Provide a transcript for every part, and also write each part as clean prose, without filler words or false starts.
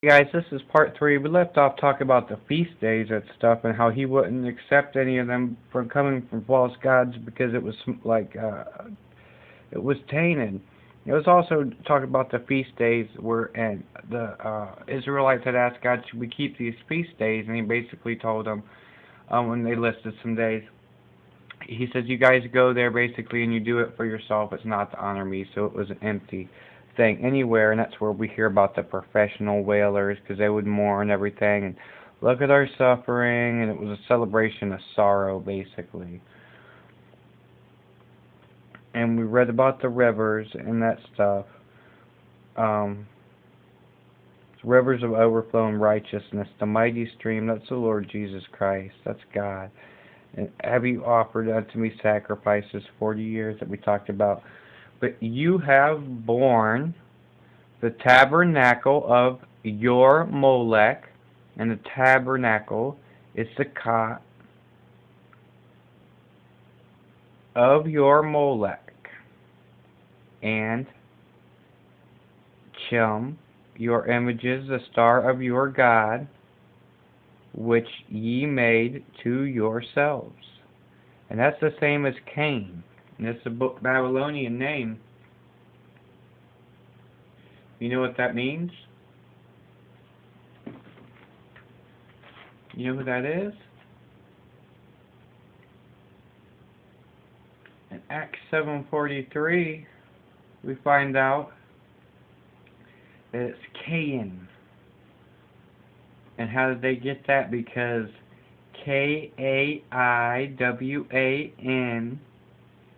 Guys, this is part 3. We left off talking about the feast days and stuff and how he wouldn't accept any of them from coming from false gods because it was it was tainted. It was also talking about the feast days where and the Israelites had asked God, should we keep these feast days? And he basically told them when they listed some days, he says, you guys go there basically and you do it for yourself. It's not to honor me. So it was an empty thing anywhere, and that's where we hear about the professional wailers, because they would mourn everything and look at our suffering, and it was a celebration of sorrow basically. And we read about the rivers and that stuff. Rivers of overflowing righteousness, the mighty stream, that's the Lord Jesus Christ, that's God. And have you offered unto me sacrifices 40 years that we talked about? But you have borne the tabernacle of your Molech, and the tabernacle is the cot of your Molech, and Chum, your images, the star of your God, which ye made to yourselves. And that's the same as Cain. And it's a Babylonian name. You know what that means? You know who that is? In Acts 7:43, we find out that it's Cain. And how did they get that? Because Kaiwan,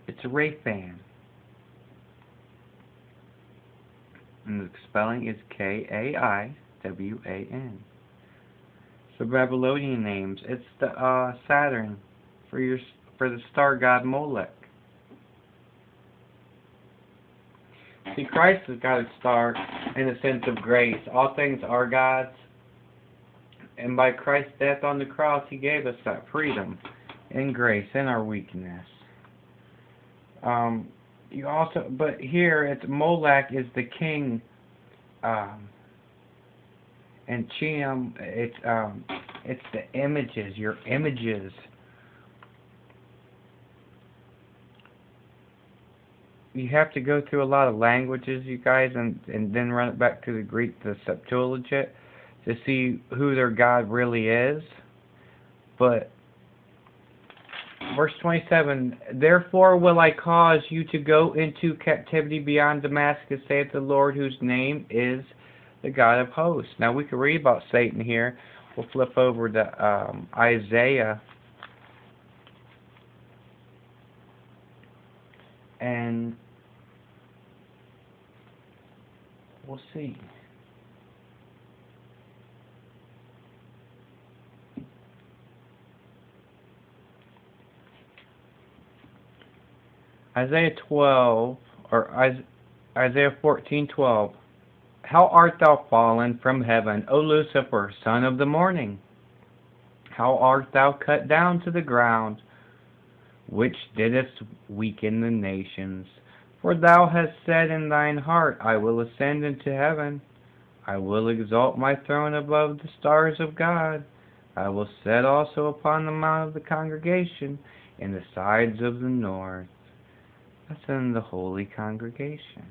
it's a Raphan. And the spelling is Kaiwan. So Babylonian names. It's the Saturn for the star god Molech. See, Christ has got a star in the sense of grace. All things are God's. And by Christ's death on the cross, He gave us that freedom and grace in our weakness. You also, but here it's Molech is the king, and Chim it's the images, your images. You have to go through a lot of languages, you guys, and then run it back to the Greek, the Septuagint, to see who their God really is. But verse 27, therefore will I cause you to go into captivity beyond Damascus, saith the Lord, whose name is the God of hosts. Now we can read about Satan here. We'll flip over to Isaiah. And we'll see. Isaiah 12, or Isaiah 14:12. How art thou fallen from heaven, O Lucifer, son of the morning? How art thou cut down to the ground, which didst weaken the nations? For thou hast said in thine heart, I will ascend into heaven. I will exalt my throne above the stars of God. I will set also upon the mount of the congregation, in the sides of the north. That's in the holy congregation.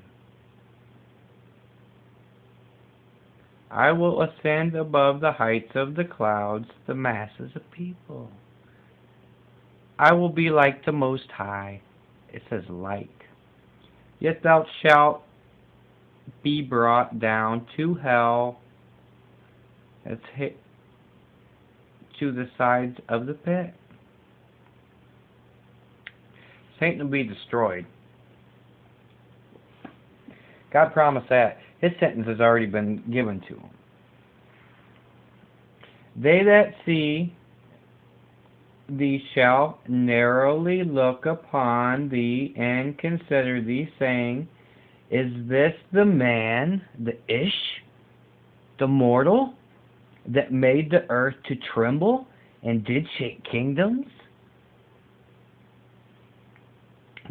I will ascend above the heights of the clouds, the masses of people. I will be like the Most High. It says like. Yet thou shalt be brought down to hell. That's hit to the sides of the pit. Satan will be destroyed. God promised that. His sentence has already been given to him. They that see thee shall narrowly look upon thee and consider thee, saying, is this the man, the Ish, the mortal, that made the earth to tremble and did shake kingdoms?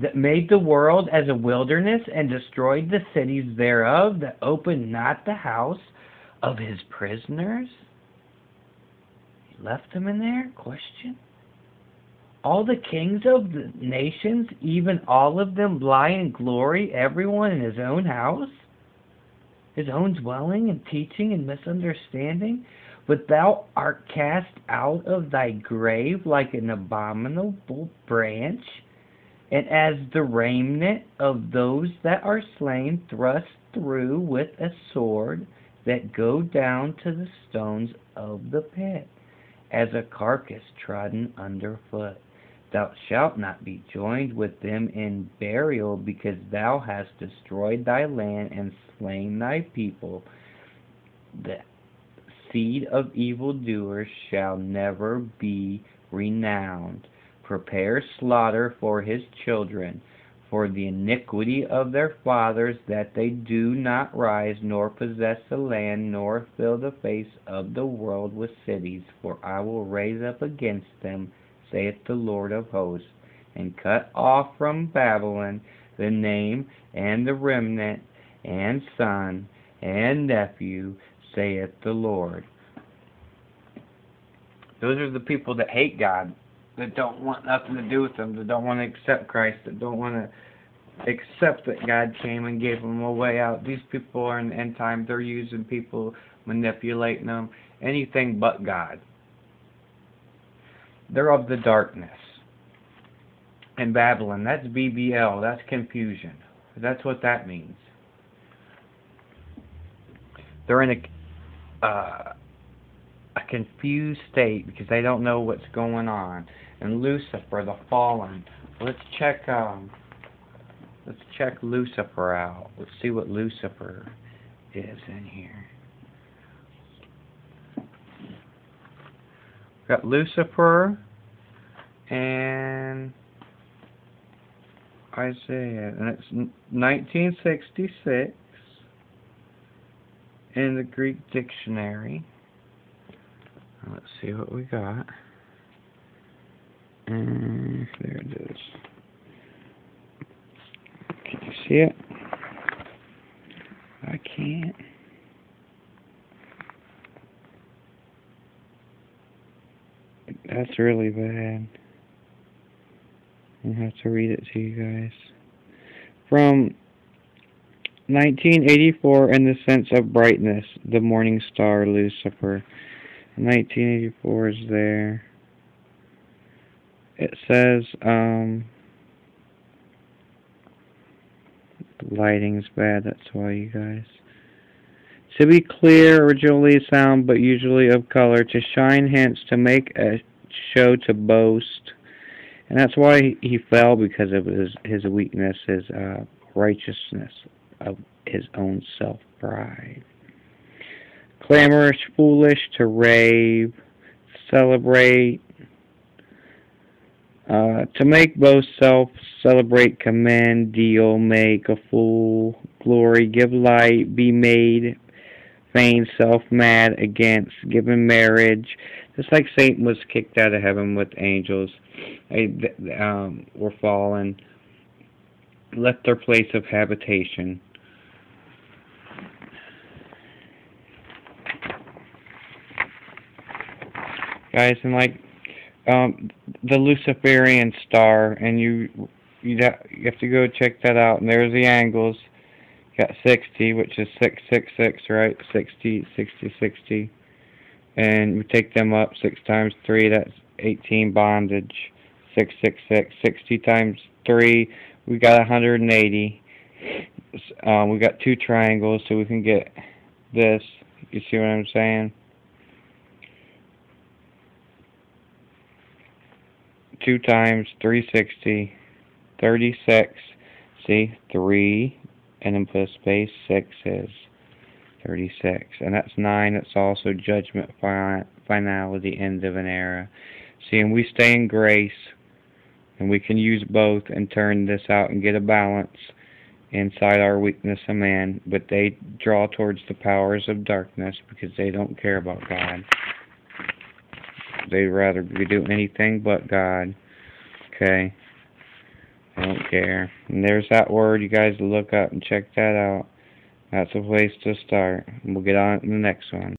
That made the world as a wilderness and destroyed the cities thereof, that opened not the house of his prisoners? He left them in there? Question. All the kings of the nations, even all of them, lie in glory, everyone in his own house, his own dwelling, and teaching and misunderstanding. But thou art cast out of thy grave like an abominable branch, and as the remnant of those that are slain, thrust through with a sword, that go down to the stones of the pit, as a carcass trodden under foot. Thou shalt not be joined with them in burial, because thou hast destroyed thy land and slain thy people. The seed of evildoers shall never be renowned. Prepare slaughter for his children, for the iniquity of their fathers, that they do not rise, nor possess the land, nor fill the face of the world with cities. For I will raise up against them, saith the Lord of hosts, and cut off from Babylon the name and the remnant, and son and nephew, saith the Lord. Those are the people that hate God, that don't want nothing to do with them, that don't want to accept Christ, that don't want to accept that God came and gave them a way out. These people are in the end time. They're using people, manipulating them, anything but God. They're of the darkness. And Babylon, that's BBL, that's confusion. That's what that means. They're in a confused state because they don't know what's going on. And Lucifer, the fallen. Let's check Lucifer out. Let's see what Lucifer is in here. We've got Lucifer and Isaiah, and it's 1966 in the Greek dictionary. Let's see what we got. And there it is. Can you see it? I can't. That's really bad. I have to read it to you guys. From 1984, in the sense of brightness, the morning star Lucifer. 1984 is there. It says, lighting's bad, that's why, you guys. To be clear, originally sound, but usually of color, to shine, hence to make a show, to boast. And that's why he fell, because of his weakness, his righteousness, of his own self-pride. Clamorous, foolish, to rave, celebrate, to make, boast, self, celebrate, commend, deal, make, a fool, glory, give light, be made, feign, self-mad, against, given marriage. Just like Satan was kicked out of heaven with angels, were fallen, left their place of habitation. Guys, and like the Luciferian star, and you have to go check that out. And there's the angles. You got 60, which is 666, right? 60, 60, 60. And we take them up 6 times 3. That's 18 bondage. 666. 60 times 3. We got 180. We got 2 triangles, so we can get this. You see what I'm saying? 2 times 360, 36. See, 3, and then put a space. 6 is 36, and that's 9. It's also judgment, finality, end of an era. See, and we stay in grace, and we can use both and turn this out and get a balance inside our weakness of man. But they draw towards the powers of darkness because they don't care about God. They'd rather do anything but God. Okay? They don't care. And there's that word. You guys look up and check that out. That's a place to start. We'll get on to the next one.